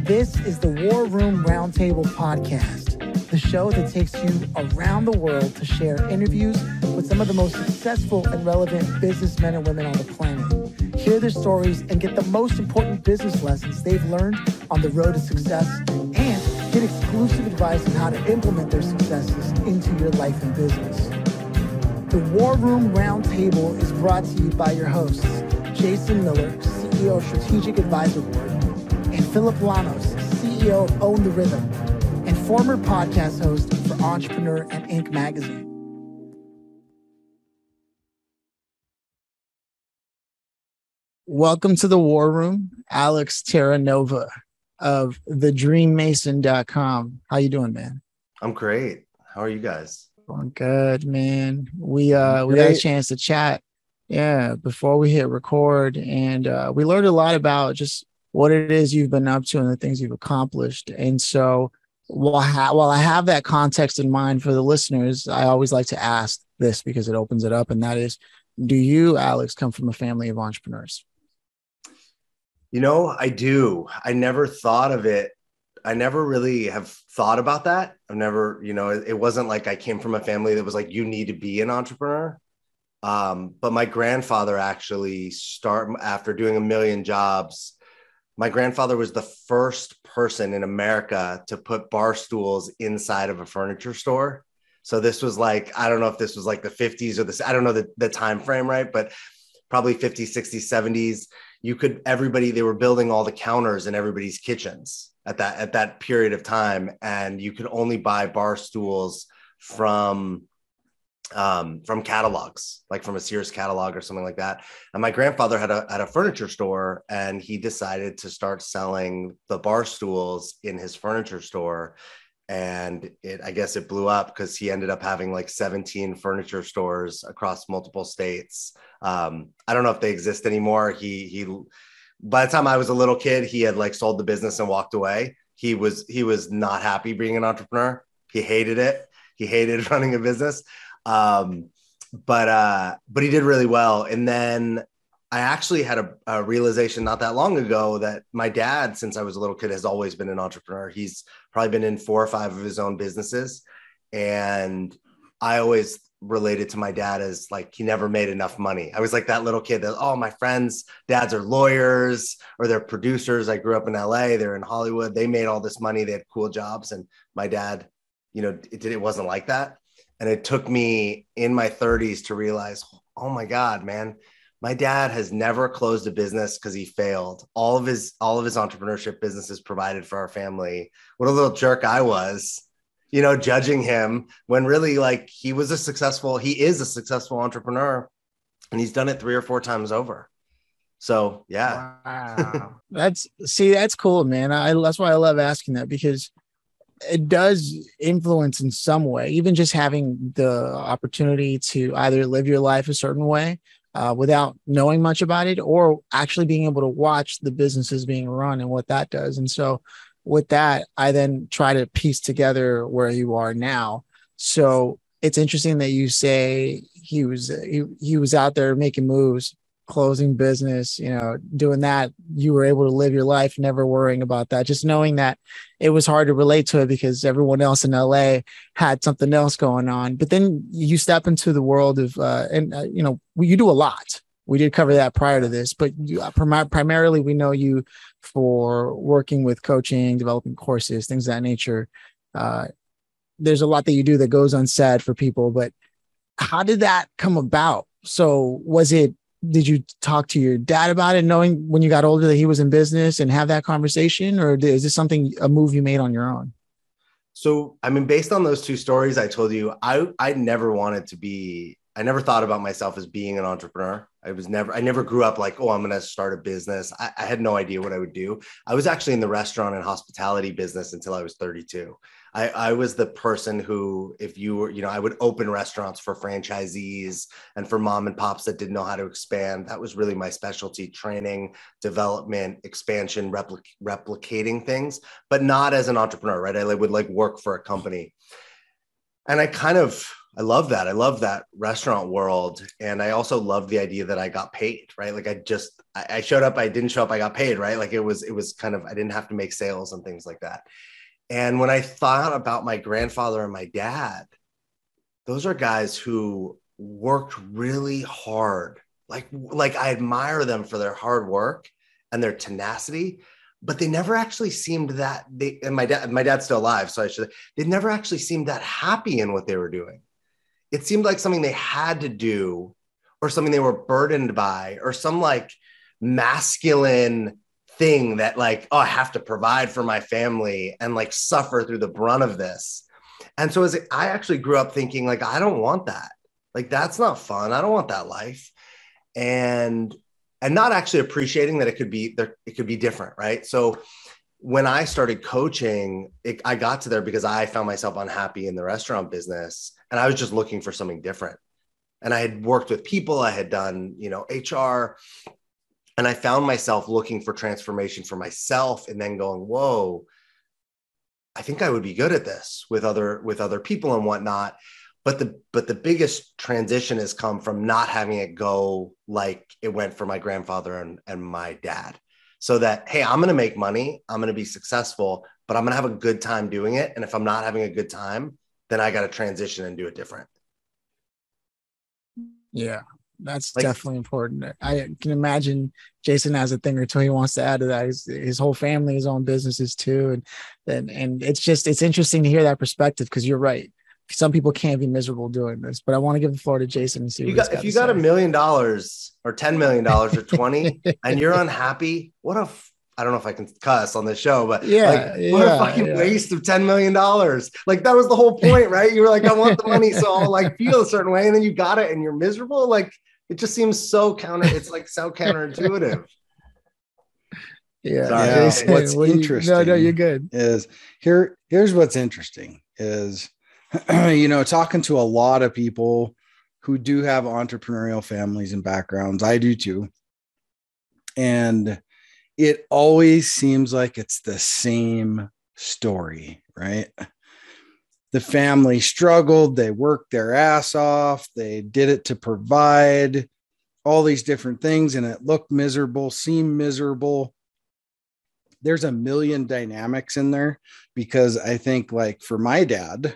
This is the War Room Roundtable podcast, the show that takes you around the world to share interviews with some of the most successful and relevant businessmen and women on the planet. Hear their stories and get the most important business lessons they've learned on the road to success, and get exclusive advice on how to implement their successes into your life and business. The War Room Roundtable is brought to you by your hosts, Jason Miller, CEO of Strategic Advisor Board, and Phillip Lanos, CEO of Own the Rhythm, and former podcast host for Entrepreneur and Inc. magazine. Welcome to the War Room, Alex Terranova of the DreamMason.com. How you doing, man? I'm great. How are you guys? Doing good, man. We got a chance to chat, before we hit record, and we learned a lot about just what it is you've been up to and the things you've accomplished. And so while I have that context in mind for the listeners, I always like to ask this because it opens it up. And that is, do you, Alex, come from a family of entrepreneurs? You know, I do. I never thought of it. I never really have thought about that. I've never, it wasn't like I came from a family that was like, you need to be an entrepreneur. But my grandfather actually after doing a million jobs. My grandfather was the first person in America to put bar stools inside of a furniture store. So this was like, I don't know if this was like the 50s or I don't know the time frame, right? But probably 50s, 60s, 70s. They were building all the counters in everybody's kitchens at that period of time. And you could only buy bar stools from catalogs, like from a Sears catalog or something like that. And my grandfather had a furniture store, and he decided to start selling the bar stools in his furniture store. And I guess it blew up because he ended up having like 17 furniture stores across multiple states. I don't know if they exist anymore. He by the time I was a little kid, he had like sold the business and walked away. He was not happy being an entrepreneur. He hated it. He hated running a business. But he did really well. And then I actually had a realization not that long ago that my dad, since I was a little kid, has always been an entrepreneur. He's probably been in 4 or 5 of his own businesses. And I always related to my dad as like, he never made enough money. I was like that little kid that, my friends' dads are lawyers or they're producers. I grew up in LA. They're in Hollywood. They made all this money. They had cool jobs. And my dad, it wasn't like that. And it took me in my 30s to realize, oh my God, man, my dad has never closed a business because he failed. All of his entrepreneurship businesses provided for our family. What a little jerk I was, judging him when really like he is a successful entrepreneur, and he's done it 3 or 4 times over. So, yeah. Wow. That's cool, man. That's why I love asking that, because it does influence in some way, even just having the opportunity to either live your life a certain way without knowing much about it, or actually being able to watch the businesses being run and what that does. And so with that, I then try to piece together where you are now. So it's interesting that you say he was out there making moves, closing business, doing that. You were able to live your life, never worrying about that, just knowing that it was hard to relate to it because everyone else in LA had something else going on. But then you step into the world of, you do a lot. We did cover that prior to this, but primarily we know you for working with coaching, developing courses, things of that nature. There's a lot that you do that goes unsaid for people, but how did that come about? So did you talk to your dad about it, knowing when you got older that he was in business, and have that conversation? Or is this a move you made on your own? So, I mean, based on those 2 stories I told you, I never thought about myself as being an entrepreneur. I never grew up like, I'm going to start a business. I had no idea what I would do. I was actually in the restaurant and hospitality business until I was 32. I was the person who, if you were, I would open restaurants for franchisees and for mom and pops that didn't know how to expand. That was really my specialty: training, development, expansion, replicating things, but not as an entrepreneur, right? I would like work for a company. And I kind of I love that. I love that restaurant world. And I also love the idea that I got paid, right? Like I showed up, I didn't show up, I got paid, right? Like it was kind of, I didn't have to make sales and things like that. And when I thought about my grandfather and my dad, those are guys who worked really hard. Like I admire them for their hard work and their tenacity, but they never actually seemed that and my dad's still alive. So they never actually seemed that happy in what they were doing. It seemed like something they had to do or something they were burdened by or some like masculine thing that like, oh, I have to provide for my family and like suffer through the brunt of this. And so I actually grew up thinking like, I don't want that. Like, that's not fun. I don't want that life. And not actually appreciating that it could be different. Right. So when I started coaching, I got to there because I found myself unhappy in the restaurant business and I was just looking for something different. And I had worked with people, I had done, HR, and I found myself looking for transformation for myself and then going, whoa, I think I would be good at this with other people and whatnot. But the biggest transition has come from not having it go like it went for my grandfather and my dad. So that, hey, I'm going to make money, I'm going to be successful, but I'm going to have a good time doing it. And if I'm not having a good time, then I got to transition and do it different. Yeah, that's definitely important. I can imagine Jason has a thing or two he wants to add to that. His whole family, his own businesses too. And it's interesting to hear that perspective because you're right. Some people can't be miserable doing this, but I want to give the floor to Jason and see if you got $1 million or $10 million or 20 and you're unhappy, I don't know if I can cuss on this show, but what a fucking waste of $10 million. Like that was the whole point, right? You were like, I want the money, so I'll like feel a certain way. And then you got it and you're miserable. Like it just seems it's like so counterintuitive. Jason, what's interesting no, you're good. Here's what's interesting is, talking to a lot of people who do have entrepreneurial families and backgrounds. I do too. And it always seems like it's the same story, right? The family struggled, they worked their ass off, they did it to provide all these different things, and it looked miserable, seemed miserable. There's a million dynamics in there because I think like for my dad,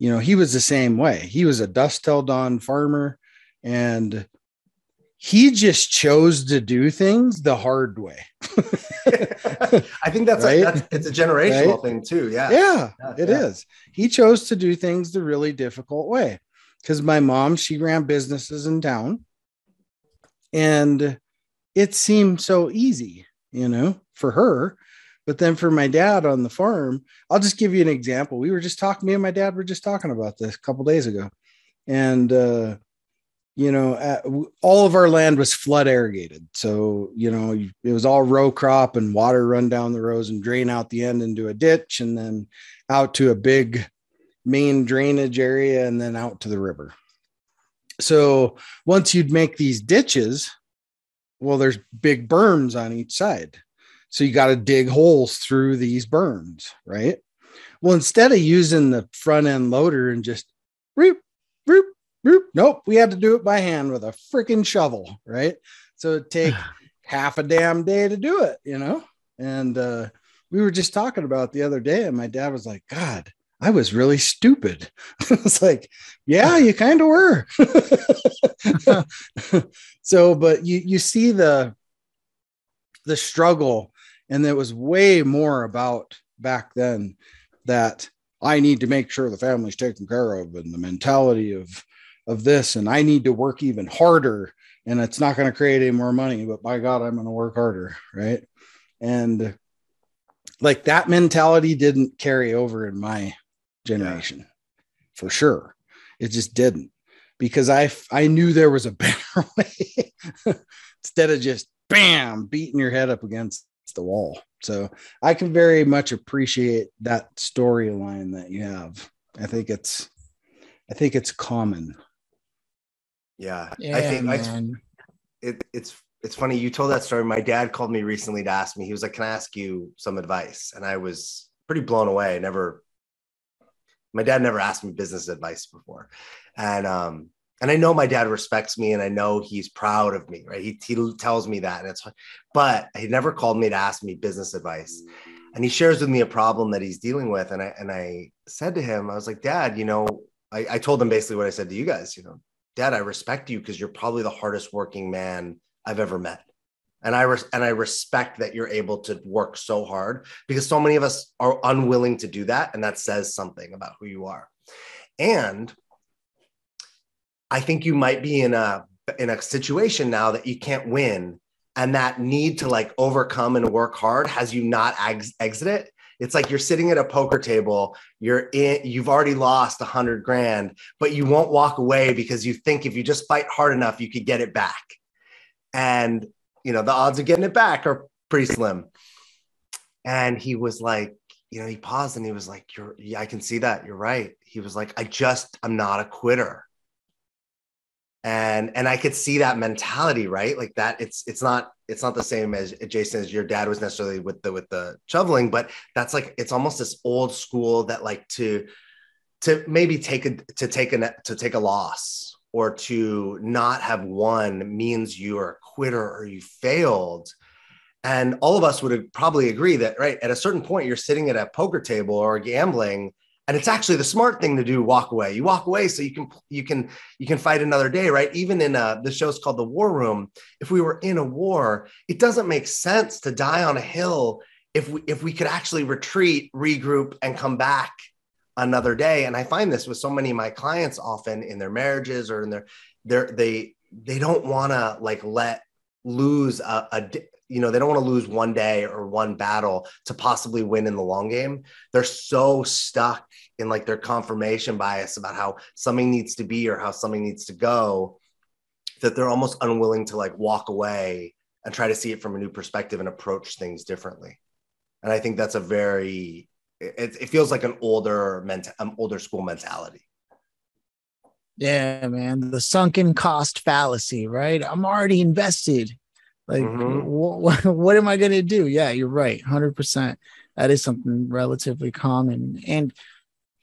he was the same way. He was a dusk till dawn farmer and he just chose to do things the hard way. I think it's a generational thing too. Yeah, it is. He chose to do things the really difficult way because my mom, she ran businesses in town and it seemed so easy, for her. But then for my dad on the farm, I'll just give you an example. Me and my dad were just talking about this a couple of days ago. And, all of our land was flood irrigated. So, it was all row crop and water run down the rows and drain out the end into a ditch and then out to a big main drainage area and then out to the river. So once you'd make these ditches, well, there's big berms on each side. So you got to dig holes through these berms, right? Well, instead of using the front end loader and just roop, roop, roop, nope, we had to do it by hand with a freaking shovel, right? So it'd take half a damn day to do it, And we were just talking about it the other day, and my dad was like, God, I was really stupid. It's like, yeah, you kind of were. So, but you see the struggle. And it was way more about back then that I need to make sure the family's taken care of and the mentality of this. And I need to work even harder and it's not going to create any more money, but by God, I'm going to work harder. Right. And like that mentality didn't carry over in my generation for sure. It just didn't because I knew there was a better way instead of just bam, beating your head up against the wall. So I can very much appreciate that storyline that you have. I think it's common. Yeah. Yeah, I think man. It's funny. You told that story. My dad called me recently to ask me, he was like, can I ask you some advice? And I was pretty blown away. My dad never asked me business advice before. And I know my dad respects me and I know he's proud of me, right? He tells me that, but he never called me to ask me business advice. And he shares with me a problem that he's dealing with. And I said to him, I was like, Dad, I told him basically what I said to you guys, Dad, I respect you because you're probably the hardest working man I've ever met. And I respect that you're able to work so hard, because so many of us are unwilling to do that. And that says something about who you are. And I think you might be in a situation now that you can't win, and that need to like overcome and work hard has you not exit it. It's like you're sitting at a poker table, you've already lost 100 grand, but you won't walk away because you think if you just fight hard enough, you could get it back. And, the odds of getting it back are pretty slim. And he was like, he paused and he was like, I can see that. You're right. He was like, I'm not a quitter. And I could see that mentality, right? Like that it's not the same as Jason, as your dad was necessarily with the shoveling, but that's like, it's almost this old school that like to maybe take a loss or to not have won means you're a quitter or you failed. And all of us would probably agree that, right, at a certain point, you're sitting at a poker table or gambling, and it's actually the smart thing to do. Walk away. You walk away so you can fight another day, right? Even in the show's called The War Room. If we were in a war, it doesn't make sense to die on a hill if we could actually retreat, regroup, and come back another day. And I find this with so many of my clients, often in their marriages or in they don't want to like lose they don't want to lose one day or one battle to possibly win in the long game. They're so stuck in like their confirmation bias about how something needs to be or how something needs to go, that they're almost unwilling to like walk away and try to see it from a new perspective and approach things differently. And I think that's it feels like an older school mentality. Yeah, man. The sunken cost fallacy, right? I'm already invested. Like, what am I going to do? Yeah, you're right. 100%. That is something relatively common. And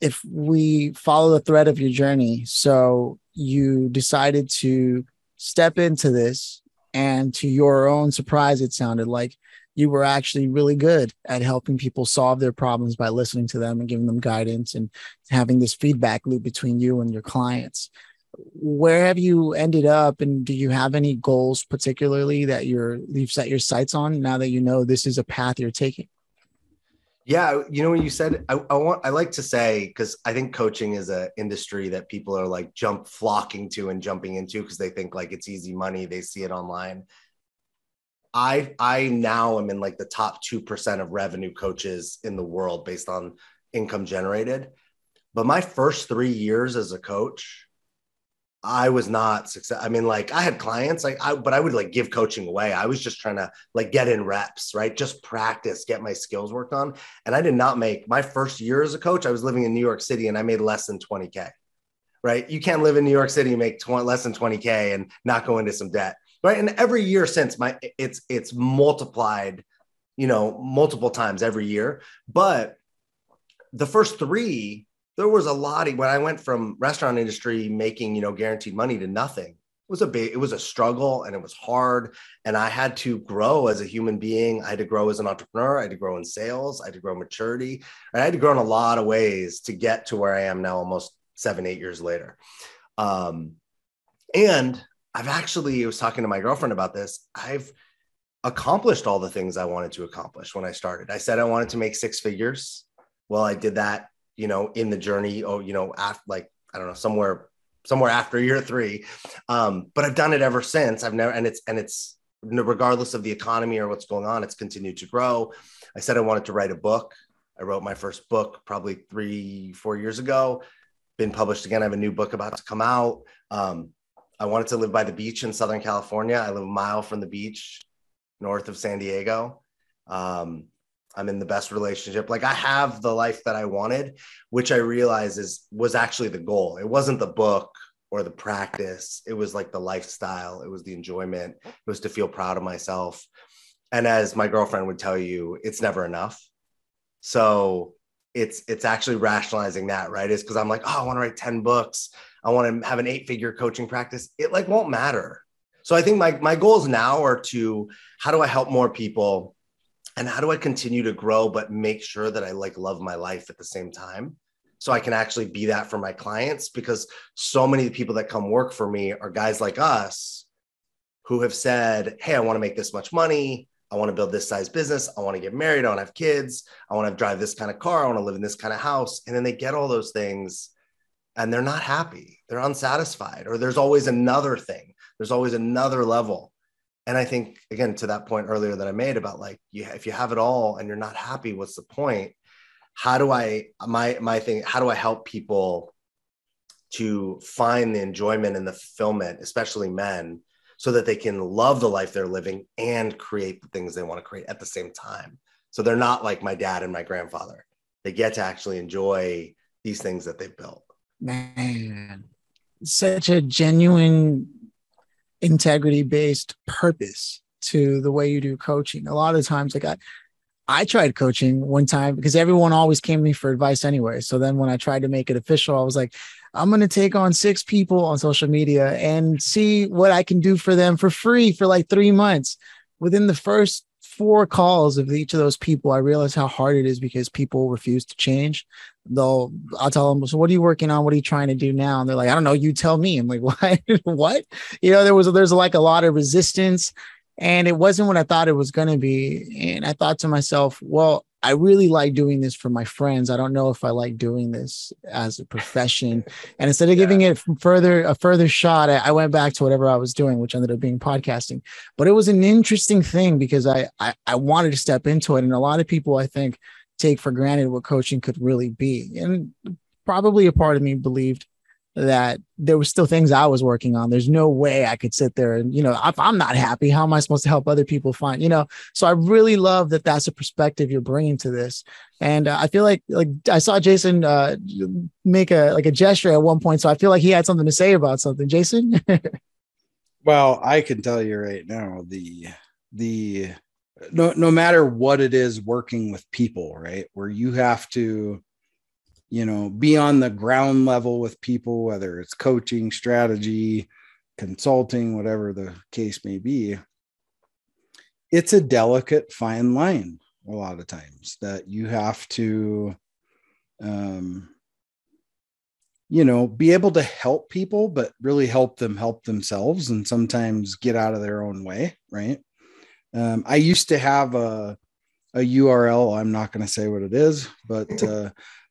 if we follow the thread of your journey, so you decided to step into this, and to your own surprise, it sounded like you were actually really good at helping people solve their problems by listening to them and giving them guidance and having this feedback loop between you and your clients. Where have you ended up, and do you have any goals particularly that you've set your sights on now that you know this is a path you're taking? Yeah, when you said, I like to say, because I think coaching is an industry that people are like flocking to and jumping into because they think like it's easy money. They see it online. I now am in like the top 2% of revenue coaches in the world based on income generated. But my first 3 years as a coach, I was not successful. I mean, like I had clients, but I would like give coaching away. I was just trying to like get in reps, right? Just practice, get my skills worked on. And I did not make my first year as a coach. I was living in New York City and I made less than 20K, right? You can't live in New York City and make less than 20K and not go into some debt, right? And every year since it's multiplied, multiple times every year. But the first 3, there was a lot when I went from restaurant industry making, guaranteed money to nothing. It was a struggle and it was hard. And I had to grow as a human being. I had to grow as an entrepreneur. I had to grow in sales. I had to grow maturity. I had to grow in a lot of ways to get to where I am now, almost 7-8 years later. And I was talking to my girlfriend about this. I've accomplished all the things I wanted to accomplish when I started. I said I wanted to make 6 figures. Well, I did that, in the journey, after, like, I don't know, somewhere after year 3. But I've done it ever since. It's regardless of the economy or what's going on, it's continued to grow. I said I wanted to write a book. I wrote my first book probably 3-4 years ago, been published again. I have a new book about to come out. I wanted to live by the beach in Southern California. I live a mile from the beach north of San Diego. I'm in the best relationship. Like I have the life that I wanted, which I realize was actually the goal. It wasn't the book or the practice. It was like the lifestyle. It was the enjoyment. It was to feel proud of myself. And as my girlfriend would tell you, it's never enough. So it's actually rationalizing that, right? Is because I'm like, oh, I want to write 10 books. I want to have an 8-figure coaching practice. It like won't matter. So I think my goals now are to, how do I help more people, and how do I continue to grow, but make sure that I like love my life at the same time, so I can actually be that for my clients, because so many people that come work for me are guys like us who have said, hey, I want to make this much money. I want to build this size business. I want to get married. I want to have kids. I want to drive this kind of car. I want to live in this kind of house. And then they get all those things and they're not happy. They're unsatisfied, or there's always another thing. There's always another level. And I think, again, to that point earlier that I made about like, if you have it all and you're not happy, what's the point? How do I, my thing, how do I help people to find the enjoyment and the fulfillment, especially men, so that they can love the life they're living and create the things they want to create at the same time? So they're not like my dad and my grandfather. They get to actually enjoy these things that they've built. Man, such a genuine integrity-based purpose to the way you do coaching. A lot of times, like I tried coaching one time because everyone always came to me for advice anyway. So then when I tried to make it official, I was like, I'm going to take on 6 people on social media and see what I can do for them for free for like 3 months. Within the first 4 calls of each of those people, I realized how hard it is because people refuse to change. I'll tell them, so what are you working on? What are you trying to do now? And they're like, I don't know, you tell me. I'm like, what? What? You know, there's like a lot of resistance, and it wasn't what I thought it was going to be. And I thought to myself, well, I really like doing this for my friends. I don't know if I like doing this as a profession. And instead of giving it a further shot, I went back to whatever I was doing, which ended up being podcasting. But it was an interesting thing because I wanted to step into it. And a lot of people, I think, take for granted what coaching could really be. And probably a part of me believed that there were still things I was working on. There's no way I could sit there and, if I'm not happy, how am I supposed to help other people find, so I really love that that's a perspective you're bringing to this. And I feel like I saw Jason make a gesture at one point. So I feel like he had something to say about something. Jason? Well, I can tell you right now, no matter what it is working with people, right, where you have to, be on the ground level with people, whether it's coaching, strategy, consulting, whatever the case may be, it's a delicate, fine line a lot of times that you have to, be able to help people, but really help them help themselves, and sometimes get out of their own way, right? I used to have a URL. I'm not going to say what it is, but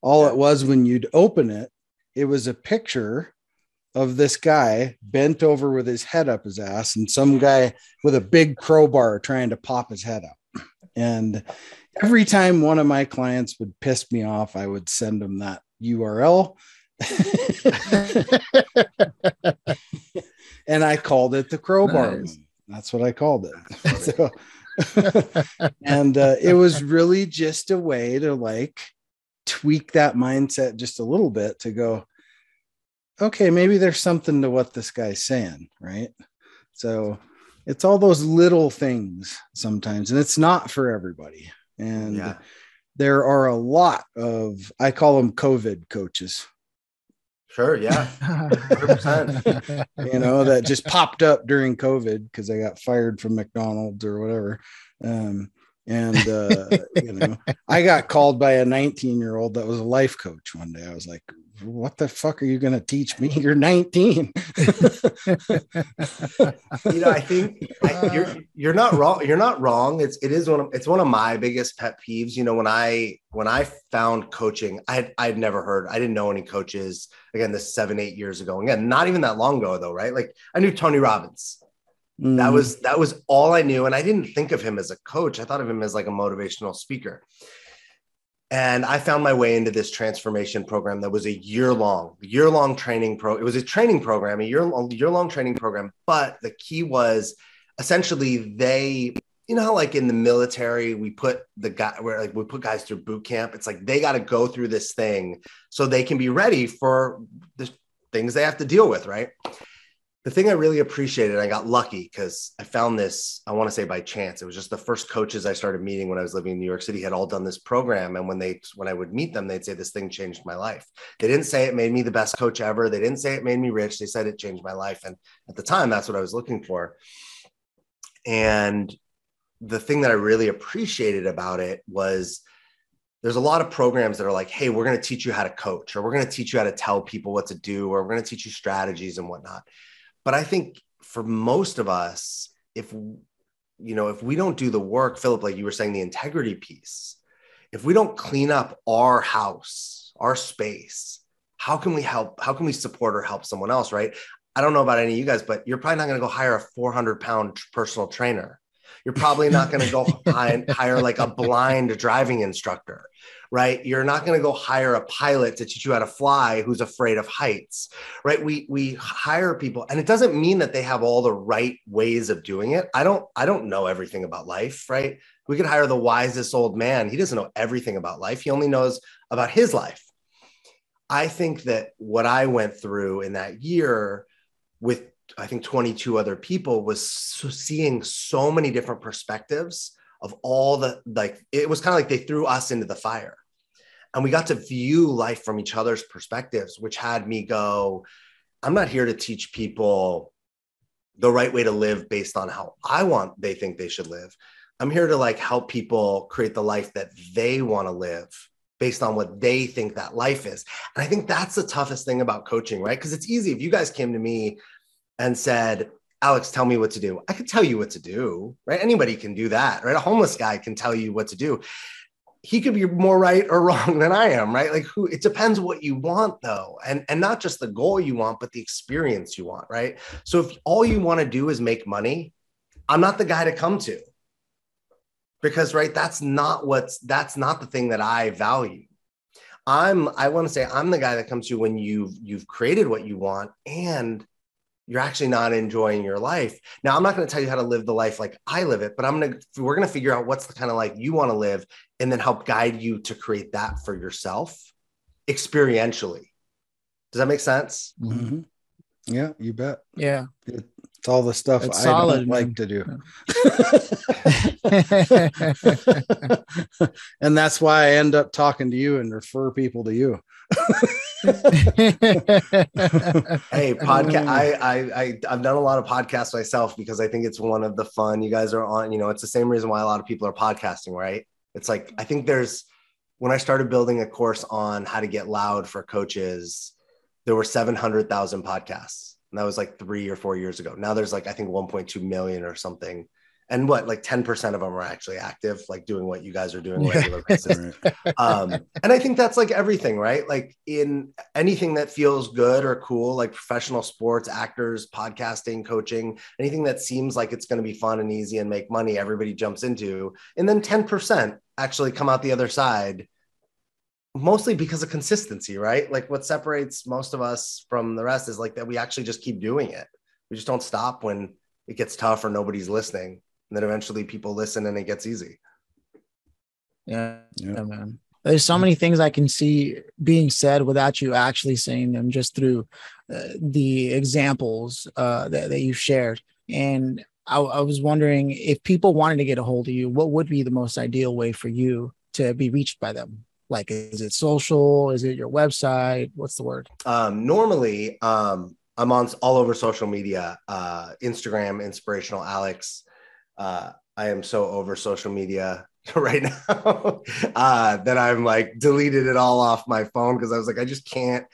all it was, when you'd open it, it was a picture of this guy bent over with his head up his ass, and some guy with a big crowbar trying to pop his head up. And every time one of my clients would piss me off, I would send them that URL. And I called it the crowbar. Nice. That's what I called it. So, and it was really just a way to tweak that mindset just a little bit, to go, okay, maybe there's something to what this guy's saying, right? So it's all those little things sometimes, and it's not for everybody. And there are a lot of, I call them COVID coaches. Sure. Yeah. 100%. That just popped up during COVID because I got fired from McDonald's or whatever. I got called by a 19-year-old that was a life coach one day. I was like, what the fuck are you going to teach me? You're 19. I think you're not wrong. You're not wrong. It's one of my biggest pet peeves. When I found coaching, I'd never heard, I didn't know any coaches. Again, this 7-8 years ago. Again, not even that long ago though, right? Like I knew Tony Robbins. That was all I knew. And I didn't think of him as a coach. I thought of him as like a motivational speaker. And I found my way into this transformation program that was a year-long training It was a training program, a year-long training program. But the key was essentially they, how like in the military, we put guys through boot camp. It's like, they got to go through this thing so they can be ready for the things they have to deal with. Right. the thing I really appreciated, I got lucky because I found this, I want to say by chance. It was just the first coaches I started meeting when I was living in New York City had all done this program. And when I would meet them, they'd say, this thing changed my life. They didn't say it made me the best coach ever. They didn't say it made me rich. They said it changed my life. And at the time, that's what I was looking for. And the thing that I really appreciated about it was there's a lot of programs that are like, hey, we're going to teach you how to coach, or we're going to teach you how to tell people what to do, or we're going to teach you strategies and whatnot. But I think for most of us, if we don't do the work, Phillip, like you were saying, the integrity piece, if we don't clean up our house, our space, how can we help? How can we support or help someone else? Right. I don't know about any of you guys, but you're probably not going to go hire a 400-pound personal trainer. You're probably not going to go hire like a blind driving instructor, right? You're not going to go hire a pilot to teach you how to fly who's afraid of heights, right? We hire people, and it doesn't mean that they have all the right ways of doing it. I don't know everything about life, right? We could hire the wisest old man. He doesn't know everything about life. He only knows about his life. I think that what I went through in that year with, I think, 22 other people was seeing so many different perspectives of all the, like, it was kind of like they threw us into the fire and we got to view life from each other's perspectives, which had me go, I'm not here to teach people the right way to live based on how they think they should live. I'm here to like help people create the life that they want to live based on what they think that life is. And I think that's the toughest thing about coaching, right? Because it's easy. If you guys came to me and said, Alex, tell me what to do, I could tell you what to do, right? Anybody can do that, right? A homeless guy can tell you what to do. He could be more right or wrong than I am, right? Like it depends what you want though. And not just the goal you want, but the experience you want, right? So if all you want to do is make money, I'm not the guy to come to, because, right, that's not the thing that I value. I want to say I'm the guy that comes to you when you've created what you want and you're actually not enjoying your life. Now, I'm not going to tell you how to live the life like I live it, but we're going to figure out what's the kind of life you want to live and then help guide you to create that for yourself experientially. Does that make sense? Mm-hmm. Yeah, you bet. Yeah. It's all the stuff it's I solid, don't like to do. And that's why I end up talking to you and refer people to you. Hey, podcast. I've done a lot of podcasts myself because I think it's one of the fun you guys are on. It's the same reason why a lot of people are podcasting, right? It's like, I think when I started building a course on how to get loud for coaches, there were 700,000 podcasts. And that was like 3 or 4 years ago. Now there's like, I think 1.2 million or something. And like 10% of them are actually active, like doing what you guys are doing on a regular basis. And I think that's like everything, right? Like in anything that feels good or cool, like professional sports, actors, podcasting, coaching, anything that seems like it's going to be fun and easy and make money, everybody jumps into. And then 10% actually come out the other side, mostly because of consistency, right? Like what separates most of us from the rest is like that we actually just keep doing it. We just don't stop when it gets tough or nobody's listening. And then eventually people listen and it gets easy. Yeah, man. There's so many things I can see being said without you actually saying them, just through the examples that you shared. And I was wondering, if people wanted to get a hold of you, what would be the most ideal way for you to be reached by them? Like, is it social? Is it your website? What's the word? Normally, I'm on all over social media, Instagram, Inspirational Alex. I am so over social media right now that I'm like deleted it all off my phone, because I was like, I just can't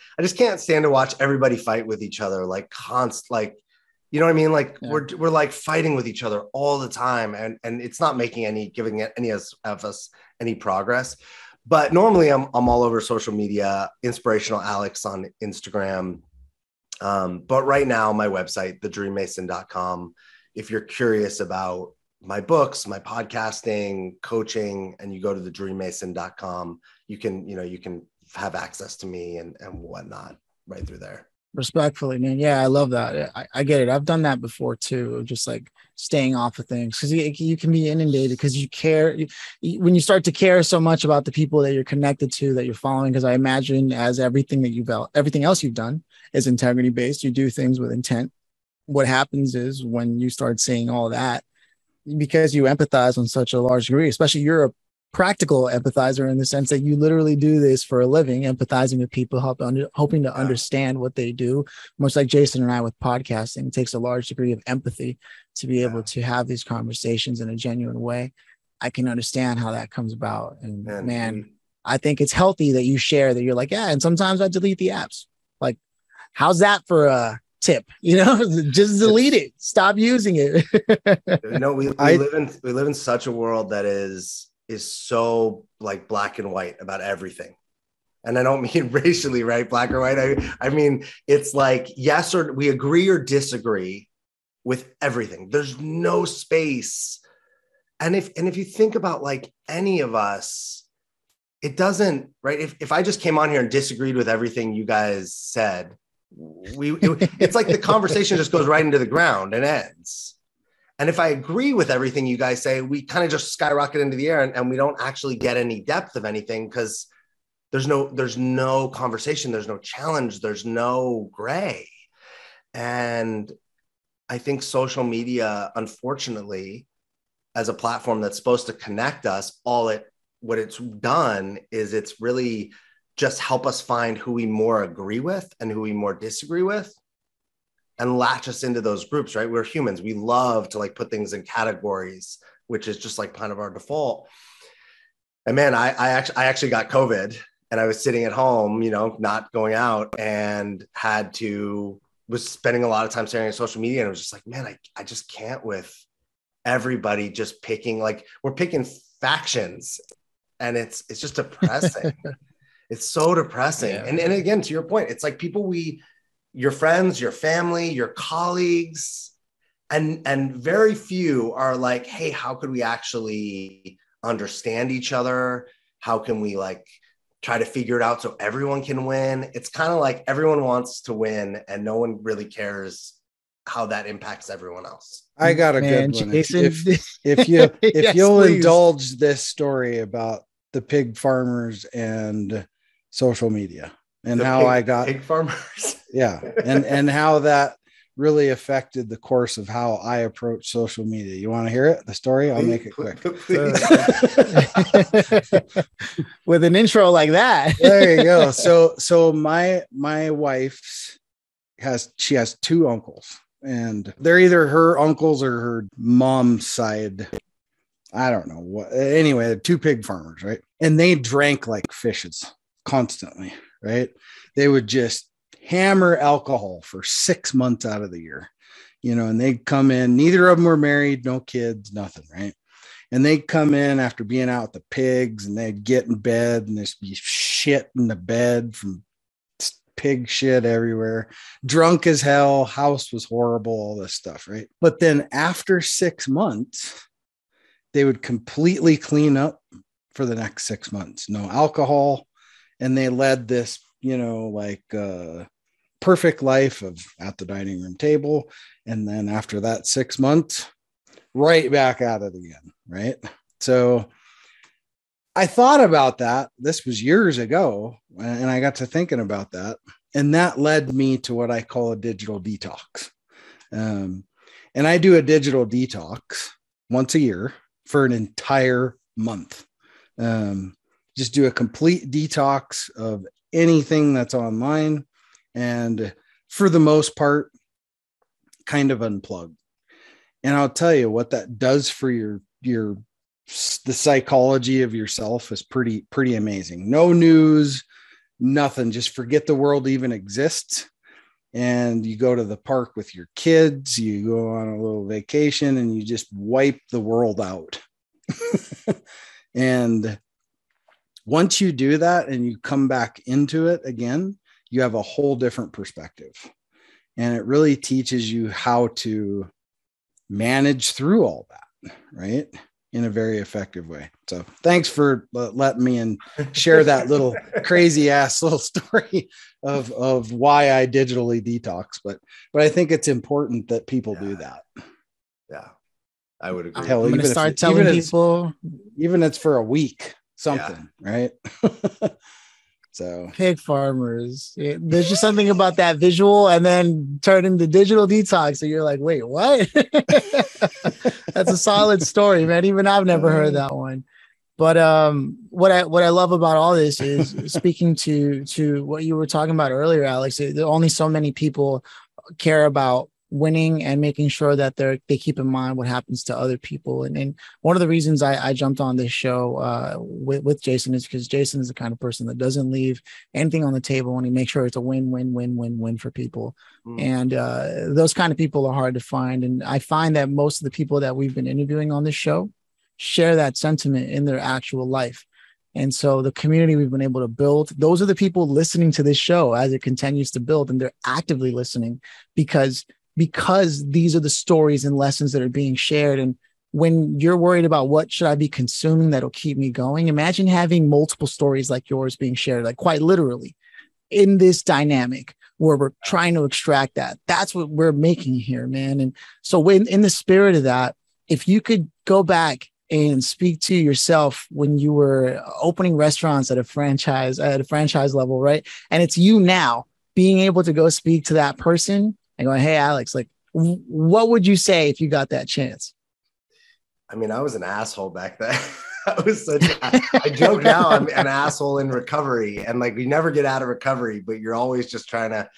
stand to watch everybody fight with each other, like like, you know what I mean? Like we're like fighting with each other all the time, and it's not giving any of us any progress. But normally I'm all over social media, Inspirational Alex on Instagram. But right now, my website, thedreammason.com, if you're curious about my books, my podcasting, coaching, and you go to thedreammason.com, you can have access to me and whatnot right through there. Respectfully, man. Yeah, I love that. I get it. I've done that before too, just like staying off of things, because you can be inundated because you care. When you start to care so much about the people that you're connected to, that you're following, because I imagine as everything else you've done is integrity based, you do things with intent. what happens is when you start seeing all that, because you empathize on such a large degree, especially you're a practical empathizer in the sense that you literally do this for a living, empathizing with people, hoping to understand what they do. Much like Jason and I with podcasting, it takes a large degree of empathy to be able to have these conversations in a genuine way. I can understand how that comes about. And man, I think it's healthy that you share that you're like, yeah, and sometimes I delete the apps. Like, how's that for a tip? Just delete it. Stop using it. We live in such a world that is so like black and white about everything. And I don't mean racially, right? Black or white. I mean, it's like, yes, or we agree or disagree with everything. There's no space. And if you think about like any of us, it doesn't, right? If I just came on here and disagreed with everything you guys said, it's like the conversation just goes right into the ground and ends. And if I agree with everything you guys say, we kind of just skyrocket into the air and we don't actually get any depth of anything because there's no conversation, there's no challenge, there's no gray. And I think social media, unfortunately, as a platform that's supposed to connect us, what it's done is it's really just help us find who we more agree with and who we more disagree with and latch us into those groups, right? We're humans. We love to like put things in categories, which is just like kind of our default. And man, I actually got COVID and I was sitting at home, not going out, and was spending a lot of time staring at social media. And I was just like, man, I just can't with everybody just picking, like we're picking factions, and it's just depressing. It's so depressing. Yeah. And again, to your point, it's like people your friends, your family, your colleagues, and very few are like, hey, how could we actually understand each other? How can we like try to figure it out so everyone can win? It's kind of like everyone wants to win and no one really cares how that impacts everyone else. I got a good one. Jason, if you'll please indulge this story about the pig farmers and social media and I got pig farmers. Yeah. And how that really affected the course of how I approach social media. You want to hear it? The story? I'll make it quick. With an intro like that. There you go. So my wife has two uncles, and they're either her uncles or her mom's side. I don't know what. Anyway, two pig farmers, right? And they drank like fishes constantly, right? They would just hammer alcohol for 6 months out of the year, and they'd come in. Neither of them were married, no kids, nothing, right? And they'd come in after being out with the pigs, and they'd get in bed, and there'd be shit in the bed from pig shit everywhere, drunk as hell, house was horrible, all this stuff, right? But then after 6 months, they would completely clean up for the next 6 months, no alcohol. And they led this, perfect life of at the dining room table. And then after that 6 months, right back at it again. Right. So I thought about that. This was years ago. And I got to thinking about that. And that led me to what I call a digital detox. And I do a digital detox once a year for an entire month. Just do a complete detox of anything that's online, and for the most part, kind of unplug. And I'll tell you what that does for the psychology of yourself is pretty amazing. No news, nothing. Just forget the world even exists. And you go to the park with your kids, you go on a little vacation, and you just wipe the world out. And once you do that and you come back into it again, you have a whole different perspective. And it really teaches you how to manage through all that, right? In a very effective way. So thanks for letting me and share that little crazy ass little story of why I digitally detox. But I think it's important that people do that. Yeah, I would agree. Hell, I'm going to start telling people. Even it's for a week. Something, right? So pig farmers. There's just something about that visual, and then turn into digital detox. So you're like, wait, what? That's a solid story, man. Even I've never heard that one. But what I love about all this is speaking to what you were talking about earlier, Alex. There are only so many people care about winning and making sure that they keep in mind what happens to other people. And one of the reasons I jumped on this show with Jason is because Jason is the kind of person that doesn't leave anything on the table, and he makes sure it's a win for people. And those kind of people are hard to find. And I find that most of the people that we've been interviewing on this show share that sentiment in their actual life. And so the community we've been able to build, those are the people listening to this show as it continues to build, and they're actively listening because these are the stories and lessons that are being shared. And when you're worried about what should I be consuming that'll keep me going, imagine having multiple stories like yours being shared, like quite literally in this dynamic where we're trying to extract that. That's what we're making here, man. And so when in the spirit of that, if you could go back and speak to yourself when you were opening restaurants at a franchise level, right? And it's you now being able to go speak to that person and going, hey, Alex, like, what would you say if you got that chance? I mean, I was an asshole back then. I joke now, I'm an asshole in recovery, and like, you never get out of recovery, but you're always just trying to,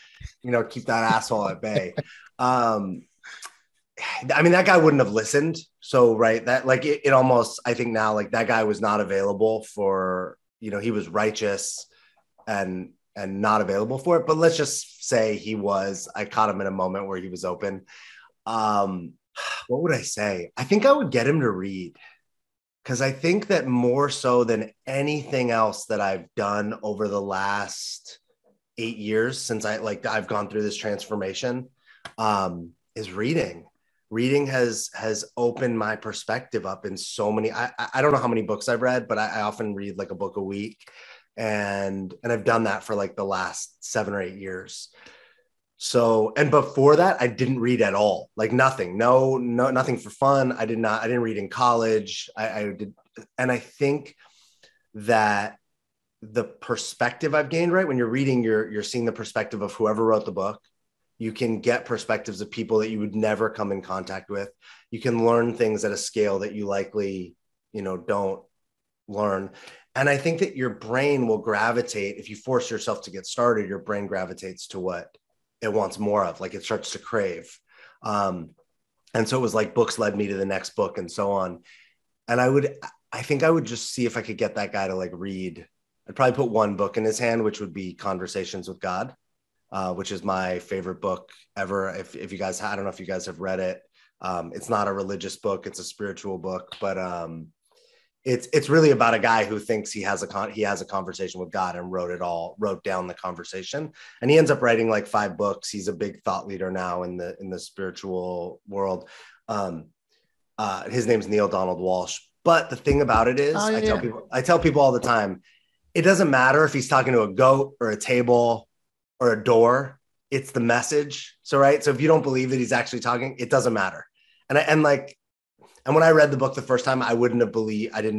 keep that asshole at bay. I mean, that guy wouldn't have listened. So, right. That like, it almost, I think now, like that guy was not available for, he was righteous and not available for it. But let's just say I caught him in a moment where he was open. What would I say? I think I would get him to read, because I think that more so than anything else that I've done over the last 8 years since I've gone through this transformation, is reading. Reading has opened my perspective up in so many. I don't know how many books I've read, but I often read like a book a week. And I've done that for like the last 7 or 8 years. So, and before that, I didn't read at all, like nothing, no, nothing for fun. I didn't read in college. I did. And I think that the perspective I've gained, right? When you're reading, you're seeing the perspective of whoever wrote the book. You can get perspectives of people that you would never come in contact with. You can learn things at a scale that you likely, don't learn. And I think that your brain will gravitate, if you force yourself to get started, your brain gravitates to what it wants more of, like it starts to crave. And so it was like books led me to the next book and so on. And I think I would just see if I could get that guy to like read. I'd probably put one book in his hand, which would be Conversations with God, which is my favorite book ever. If you guys, I don't know if you guys have read it. It's not a religious book. It's a spiritual book, but it's really about a guy who thinks he has a conversation with God and wrote down the conversation. And he ends up writing like 5 books. He's a big thought leader now in the spiritual world. His name's Neil Donald Walsh. But the thing about it is, I tell people all the time, it doesn't matter if he's talking to a goat or a table or a door. It's the message. So, right. So if you don't believe that he's actually talking, it doesn't matter. And when I read the book the first time, I didn't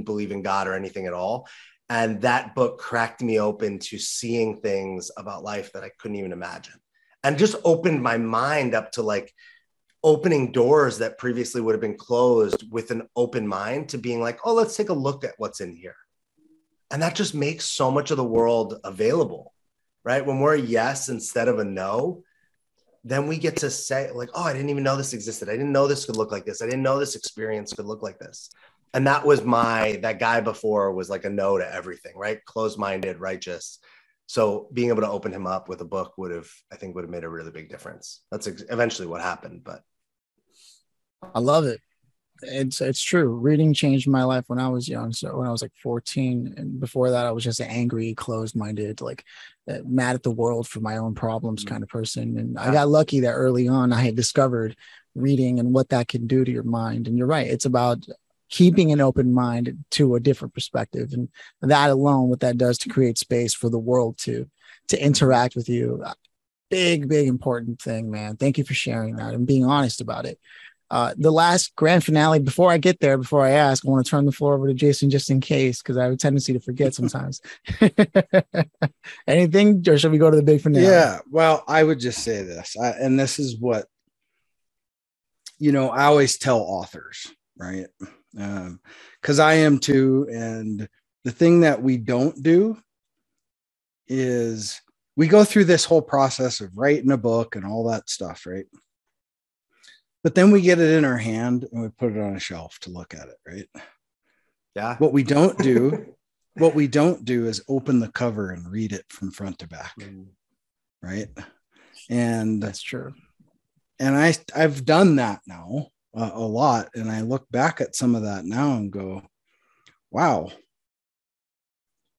believe in God or anything at all. And that book cracked me open to seeing things about life that I couldn't even imagine, and just opened my mind up to like opening doors that previously would have been closed, with an open mind to being like, oh, let's take a look at what's in here. And that just makes so much of the world available, right? When we're a yes instead of a no, then we get to say like, oh, I didn't even know this existed. I didn't know this could look like this. I didn't know this experience could look like this. And that was that guy before was like a no to everything, right? Closed-minded, righteous. So being able to open him up with a book would have made a really big difference. That's eventually what happened, but. I love it. It's true. Reading changed my life when I was young. So when I was like 14, and before that, I was just an angry, closed-minded, like mad at the world for my own problems kind of person. And I got lucky that early on I had discovered reading and what that can do to your mind. And you're right. It's about keeping an open mind to a different perspective. And that alone, what that does to create space for the world to interact with you. Big, important thing, man. Thank you for sharing that and being honest about it. The last grand finale, before I get there, before I ask, I want to turn the floor over to Jason just in case, because I have a tendency to forget sometimes. Anything, or should we go to the big finale? Yeah, well, I would just say this, and this is what, I always tell authors, right? Because I am too. And the thing that we don't do is we go through this whole process of writing a book and all that stuff, right? But then we get it in our hand and we put it on a shelf to look at it, right? Yeah. What we don't do is open the cover and read it from front to back, right? And that's true. And I've done that now a lot, and I look back at some of that now and go, wow,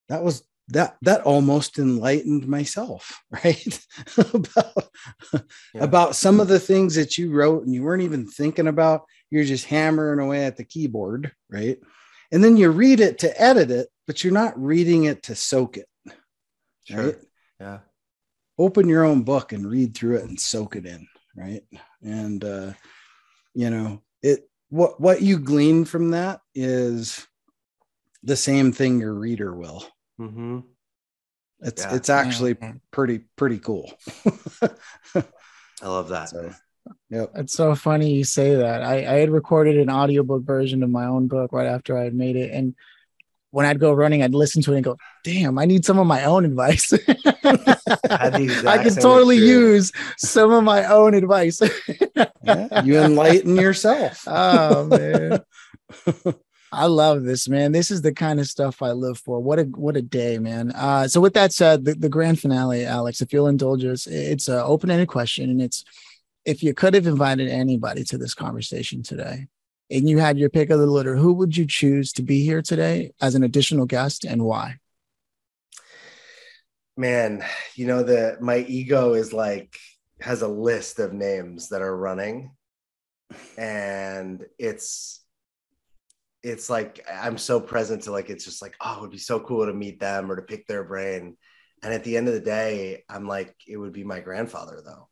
that almost enlightened myself, right? about some of the things that you wrote and you weren't even thinking about. You're just hammering away at the keyboard, right? And then you read it to edit it, but you're not reading it to soak it. Sure. Right? Yeah. Open your own book and read through it and soak it in, right? And what you glean from that is the same thing your reader will. Mm-hmm. It's actually pretty cool. I love that. So, yep. It's so funny you say that. I had recorded an audiobook version of my own book right after I had made it. And when I'd go running, I'd listen to it and go, damn, I need some of my own advice. I could totally use some of my own advice. Yeah, you enlighten yourself. Oh, man. I love this, man. This is the kind of stuff I live for. What a day, man. So with that said, the grand finale, Alex, if you'll indulge us, it's an open-ended question. And it's, if you could have invited anybody to this conversation today and you had your pick of the litter, who would you choose to be here today as an additional guest and why? Man, my ego is has a list of names that are running, and it's like I'm so present to it's just oh, it would be so cool to meet them or to pick their brain. And at the end of the day, I'm it would be my grandfather though.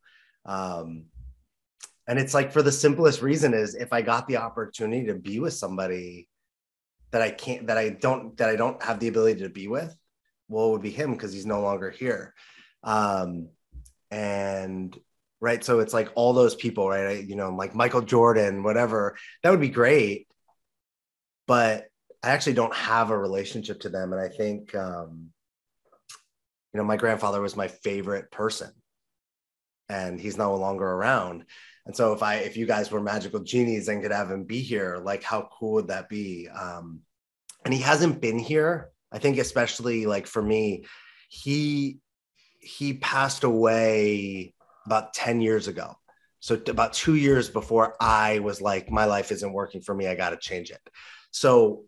And it's for the simplest reason is if I got the opportunity to be with somebody that I don't have the ability to be with, well, it would be him because he's no longer here. And right. So it's all those people, right? Like Michael Jordan, whatever, that would be great. But I actually don't have a relationship to them. And I think, my grandfather was my favorite person and he's no longer around. And so if you guys were magical genies and could have him be here, how cool would that be? And he hasn't been here. I think especially for me, he passed away about 10 years ago. So about 2 years before I was my life isn't working for me, I got to change it. So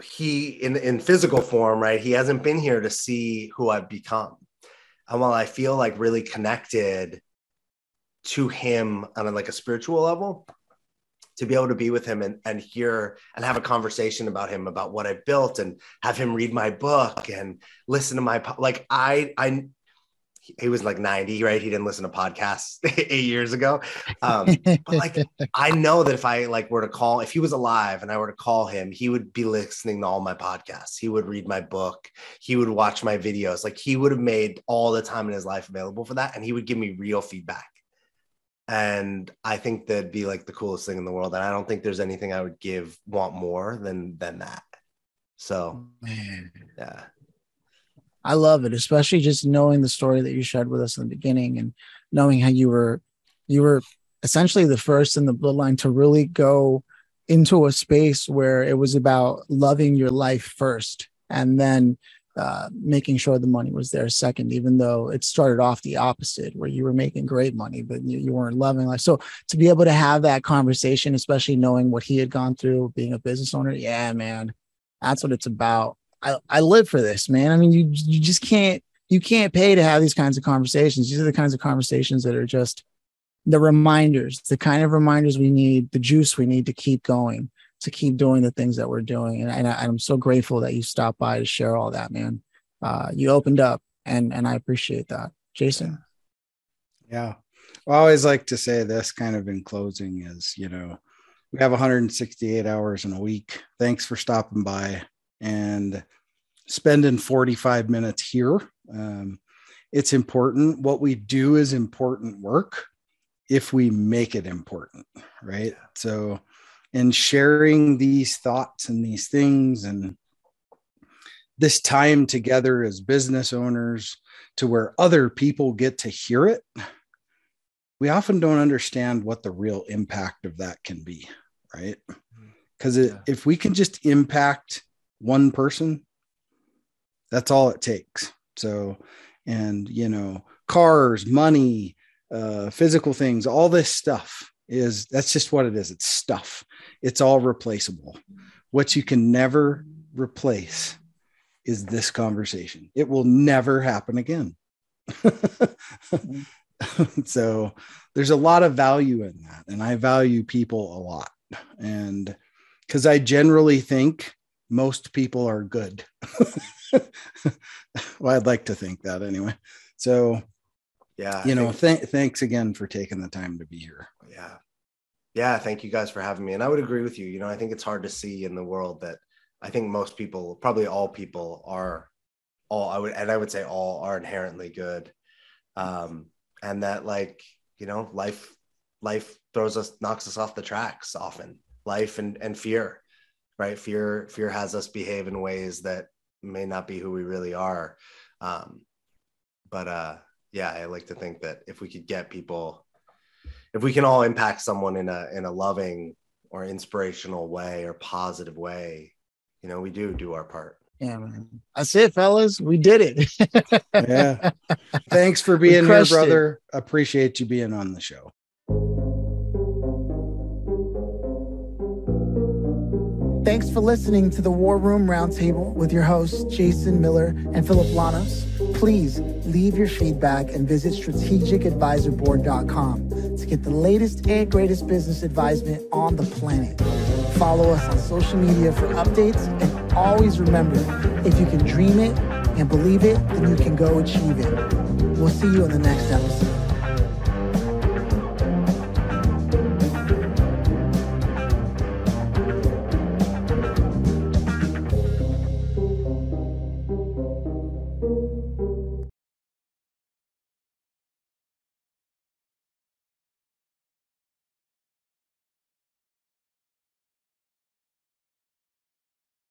he in physical form, right? He hasn't been here to see who I've become. And while I feel really connected to him on a spiritual level, to be able to be with him and hear and have a conversation about him, about what I built, and have him read my book and listen to my, he was 90, right? He didn't listen to podcasts 8 years ago. But I know that if I were to call, if he was alive and I were to call him, he would be listening to all my podcasts. He would read my book. He would watch my videos. He would have made all the time in his life available for that. And he would give me real feedback. And I think that'd be the coolest thing in the world. And I don't think there's anything I would want more than that. So, man. Yeah. I love it, especially just knowing the story that you shared with us in the beginning and knowing how you were essentially the first in the bloodline to really go into a space where it was about loving your life first and then making sure the money was there second, even though it started off the opposite where you were making great money, but you weren't loving life. So to be able to have that conversation, especially knowing what he had gone through being a business owner. Yeah, man, that's what it's about. I live for this, man. I mean, you just can't pay to have these kinds of conversations. These are the kinds of conversations that are just the reminders, the kind of reminders we need, the juice we need to keep going, to keep doing the things that we're doing. And I'm so grateful that you stopped by to share all that, man. You opened up and I appreciate that. Jason. Yeah. I always like to say this kind of in closing is, we have 168 hours in a week. Thanks for stopping by and spending 45 minutes here. It's important. What we do is important work if we make it important, right? So, and sharing these thoughts and these things and this time together as business owners to where other people get to hear it, we often don't understand what the real impact of that can be, right? Because if we can just impact one person, that's all it takes. So, and, cars, money, physical things, all this stuff that's just what it is. It's stuff. It's all replaceable. What you can never replace is this conversation. It will never happen again. So there's a lot of value in that. And I value people a lot. And because I generally think most people are good. Well, I'd like to think that anyway. So, thanks again for taking the time to be here. Yeah. Thank you guys for having me. And I would agree with you. I think it's hard to see in the world that I think most people, probably all people are I would say all are inherently good. And that life knocks us off the tracks often. Life and fear, right? Fear has us behave in ways that may not be who we really are. I like to think that if we could get people, if we can all impact someone in a loving or inspirational way or positive way, we do our part. Yeah, man. That's it, fellas. We did it. Yeah. Thanks for being here, brother. Appreciate you being on the show. Thanks for listening to the War Room Roundtable with your hosts, Jason Miller and Phillip Lanos. Please leave your feedback and visit strategicadvisorboard.com to get the latest and greatest business advisement on the planet. Follow us on social media for updates, and always remember, if you can dream it and believe it, then you can go achieve it. We'll see you in the next episode.